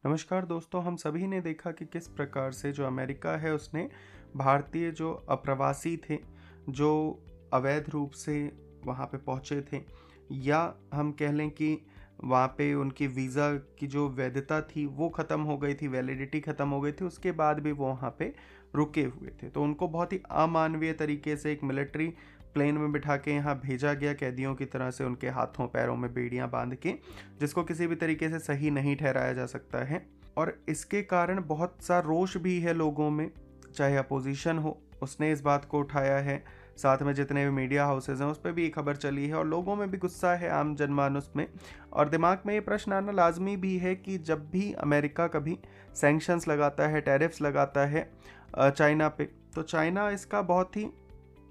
नमस्कार दोस्तों, हम सभी ने देखा कि किस प्रकार से जो अमेरिका है उसने भारतीय जो अप्रवासी थे, जो अवैध रूप से वहाँ पे पहुँचे थे, या हम कह लें कि वहाँ पे उनकी वीज़ा की जो वैधता थी वो ख़त्म हो गई थी, वैलिडिटी ख़त्म हो गई थी, उसके बाद भी वो वहाँ पे रुके हुए थे। तो उनको बहुत ही अमानवीय तरीके से एक मिलिट्री प्लेन में बिठा के यहाँ भेजा गया, कैदियों की तरह से उनके हाथों पैरों में बेड़ियाँ बांध के, जिसको किसी भी तरीके से सही नहीं ठहराया जा सकता है। और इसके कारण बहुत सा रोष भी है लोगों में, चाहे अपोजिशन हो, उसने इस बात को उठाया है, साथ में जितने भी मीडिया हाउसेज हैं उस पर भी ये खबर चली है और लोगों में भी गुस्सा है, आम जनमानस में। और दिमाग में ये प्रश्न आना लाजमी भी है कि जब भी अमेरिका कभी सैंक्शंस लगाता है, टैरिफ्स लगाता है चाइना पे, तो चाइना इसका बहुत ही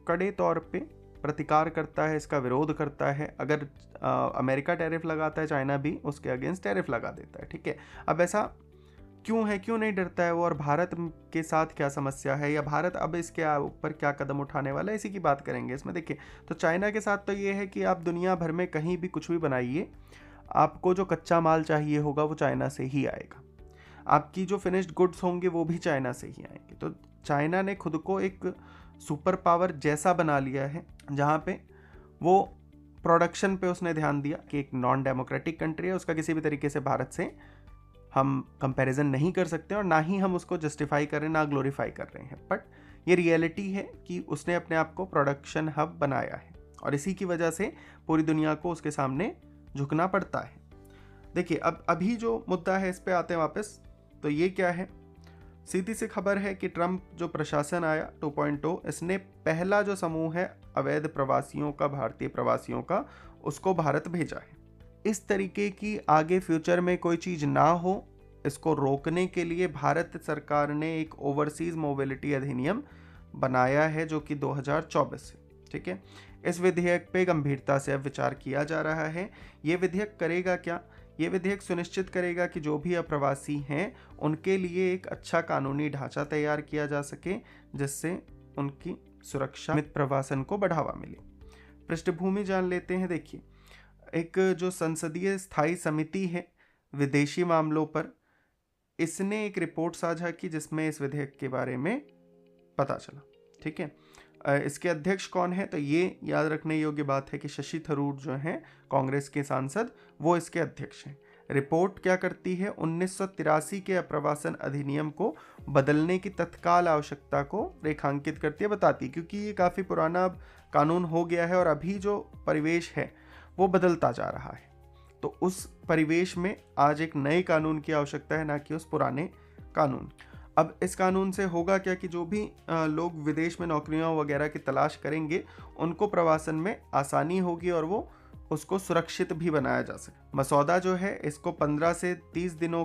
कड़े तौर पे प्रतिकार करता है, इसका विरोध करता है। अगर अमेरिका टैरिफ लगाता है, चाइना भी उसके अगेंस्ट टैरिफ लगा देता है। ठीक है, अब ऐसा क्यों है, क्यों नहीं डरता है वो, और भारत के साथ क्या समस्या है, या भारत अब इसके ऊपर क्या कदम उठाने वाला है, इसी की बात करेंगे इसमें। देखिए, तो चाइना के साथ तो ये है कि आप दुनिया भर में कहीं भी कुछ भी बनाइए, आपको जो कच्चा माल चाहिए होगा वो चाइना से ही आएगा, आपकी जो फिनिश्ड गुड्स होंगे वो भी चाइना से ही आएंगे। तो चाइना ने खुद को एक सुपर पावर जैसा बना लिया है, जहाँ पे वो प्रोडक्शन पे उसने ध्यान दिया कि एक नॉन डेमोक्रेटिक कंट्री है, उसका किसी भी तरीके से भारत से हम कंपैरिजन नहीं कर सकते और ना ही हम उसको जस्टिफाई कर रहे हैं, ना ग्लोरीफाई कर रहे हैं। बट ये रियलिटी है कि उसने अपने आप को प्रोडक्शन हब बनाया है और इसी की वजह से पूरी दुनिया को उसके सामने झुकना पड़ता है। देखिए, अब अभी जो मुद्दा है इस पे आते हैं वापस। तो ये क्या है, सीधी सी खबर है कि ट्रंप जो प्रशासन आया 2.0, इसने पहला जो समूह है अवैध प्रवासियों का, भारतीय प्रवासियों का, उसको भारत भेजा है। इस तरीके की आगे फ्यूचर में कोई चीज़ ना हो, इसको रोकने के लिए भारत सरकार ने एक ओवरसीज मोबिलिटी अधिनियम बनाया है जो कि 2024 से। ठीक है, इस विधेयक पे गंभीरता से अब विचार किया जा रहा है। ये विधेयक करेगा क्या? ये विधेयक सुनिश्चित करेगा कि जो भी अप्रवासी हैं उनके लिए एक अच्छा कानूनी ढांचा तैयार किया जा सके, जिससे उनकी सुरक्षा मित प्रवासन को बढ़ावा मिले। पृष्ठभूमि जान लेते हैं। देखिए, एक जो संसदीय स्थायी समिति है विदेशी मामलों पर, इसने एक रिपोर्ट साझा की जिसमें इस विधेयक के बारे में पता चला। ठीक है, इसके अध्यक्ष कौन है? तो ये याद रखने योग्य बात है कि शशि थरूर जो हैं कांग्रेस के सांसद, वो इसके अध्यक्ष हैं। रिपोर्ट क्या करती है? 1983 के अप्रवासन अधिनियम को बदलने की तत्काल आवश्यकता को रेखांकित करती है, बताती है, क्योंकि ये काफ़ी पुराना कानून हो गया है और अभी जो परिवेश है वो बदलता जा रहा है। तो उस परिवेश में आज एक नए कानून की आवश्यकता है, ना कि उस पुराने कानून। अब इस कानून से होगा क्या कि जो भी लोग विदेश में नौकरियों वगैरह की तलाश करेंगे, उनको प्रवासन में आसानी होगी और वो उसको सुरक्षित भी बनाया जा सके। मसौदा जो है इसको 15 से 30 दिनों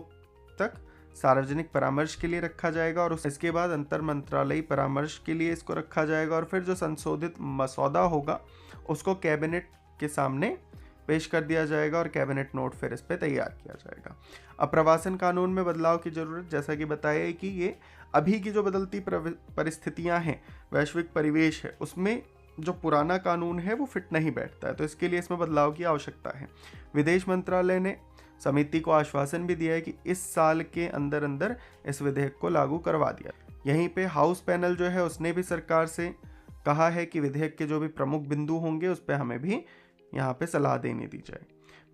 तक सार्वजनिक परामर्श के लिए रखा जाएगा और इसके बाद अंतर मंत्रालयी परामर्श के लिए इसको रखा जाएगा और फिर जो संशोधित मसौदा होगा उसको कैबिनेट के सामने पेश कर दिया जाएगा और कैबिनेट नोट फिर इस पर तैयार किया जाएगा। अब प्रवासन कानून में बदलाव की जरूरत, जैसा कि बताया कि ये अभी की जो बदलती परिस्थितियां हैं, वैश्विक परिवेश है, उसमें जो पुराना कानून है वो फिट नहीं बैठता है, तो इसके लिए इसमें बदलाव की आवश्यकता है। विदेश मंत्रालय ने समिति को आश्वासन भी दिया है कि इस साल के अंदर अंदर इस विधेयक को लागू करवा दिया। यहीं पे हाउस पैनल जो है उसने भी सरकार से कहा है कि विधेयक के जो भी प्रमुख बिंदु होंगे उस पर हमें भी यहाँ पे सलाह देने दी जाए।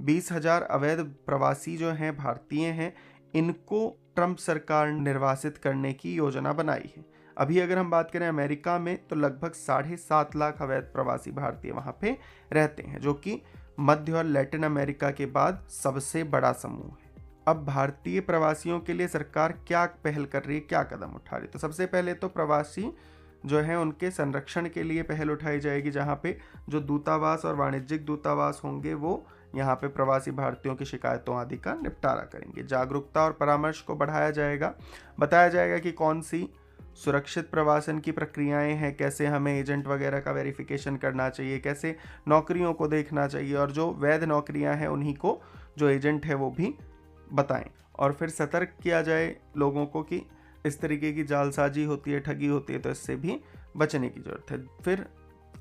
20,000 अवैध प्रवासी जो हैं, भारतीय हैं, इनको ट्रंप सरकार निर्वासित करने की योजना बनाई है। अभी अगर हम बात करें अमेरिका में, तो लगभग 7.5 लाख अवैध प्रवासी भारतीय वहाँ पे रहते हैं, जो कि मध्य और लैटिन अमेरिका के बाद सबसे बड़ा समूह है। अब भारतीय प्रवासियों के लिए सरकार क्या पहल कर रही है, क्या कदम उठा रही है? तो सबसे पहले तो प्रवासी जो है उनके संरक्षण के लिए पहल उठाई जाएगी, जहाँ पे जो दूतावास और वाणिज्यिक दूतावास होंगे वो यहाँ पे प्रवासी भारतीयों की शिकायतों आदि का निपटारा करेंगे। जागरूकता और परामर्श को बढ़ाया जाएगा, बताया जाएगा कि कौन सी सुरक्षित प्रवासन की प्रक्रियाएं हैं, कैसे हमें एजेंट वगैरह का वेरिफिकेशन करना चाहिए, कैसे नौकरियों को देखना चाहिए, और जो वैध नौकरियां हैं उन्हीं को जो एजेंट है वो भी बताएं। और फिर सतर्क किया जाए लोगों को कि इस तरीके की जालसाजी होती है, ठगी होती है, तो इससे भी बचने की जरूरत है। फिर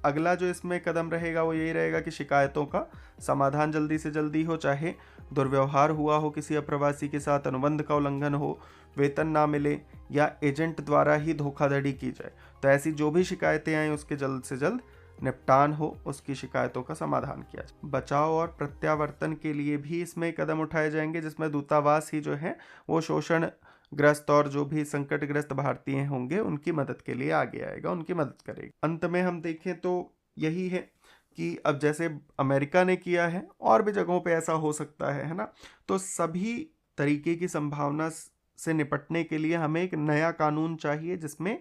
अगला जो इसमें कदम रहेगा वो यही रहेगा कि शिकायतों का समाधान जल्दी से जल्दी हो, चाहे दुर्व्यवहार हुआ हो किसी अप्रवासी के साथ, अनुबंध का उल्लंघन हो, वेतन ना मिले या एजेंट द्वारा ही धोखाधड़ी की जाए। तो ऐसी जो भी शिकायतें आए उसके जल्द से जल्द निपटान हो, उसकी शिकायतों का समाधान किया जाए। बचाव और प्रत्यावर्तन के लिए भी इसमें कदम उठाए जाएंगे, जिसमें दूतावास ही जो है वो शोषण ग्रस्त और जो भी संकटग्रस्त भारतीय होंगे उनकी मदद के लिए आगे आएगा, उनकी मदद करेगा। अंत में हम देखें तो यही है कि अब जैसे अमेरिका ने किया है और भी जगहों पे ऐसा हो सकता है ना, तो सभी तरीके की संभावना से निपटने के लिए हमें एक नया कानून चाहिए जिसमें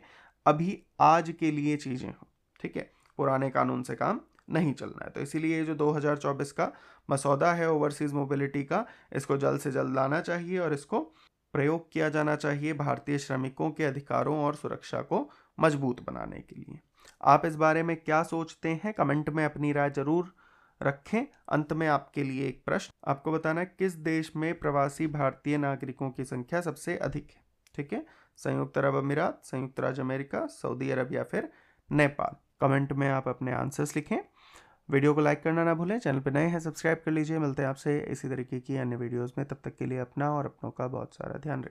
अभी आज के लिए चीज़ें हों, ठीक है, पुराने कानून से काम नहीं चलना है। तो इसीलिए ये जो 2024 का मसौदा है ओवरसीज़ मोबिलिटी का, इसको जल्द से जल्द लाना चाहिए और इसको प्रयोग किया जाना चाहिए भारतीय श्रमिकों के अधिकारों और सुरक्षा को मजबूत बनाने के लिए। आप इस बारे में क्या सोचते हैं, कमेंट में अपनी राय जरूर रखें। अंत में आपके लिए एक प्रश्न, आपको बताना है किस देश में प्रवासी भारतीय नागरिकों की संख्या सबसे अधिक है, ठीक है, संयुक्त अरब अमीरात, संयुक्त राज्य अमेरिका, सऊदी अरब या फिर नेपाल। कमेंट में आप अपने आंसर्स लिखें। वीडियो को लाइक करना ना भूलें, चैनल पर नए हैं सब्सक्राइब कर लीजिए। मिलते हैं आपसे इसी तरीके की अन्य वीडियोस में, तब तक के लिए अपना और अपनों का बहुत सारा ध्यान रखिए।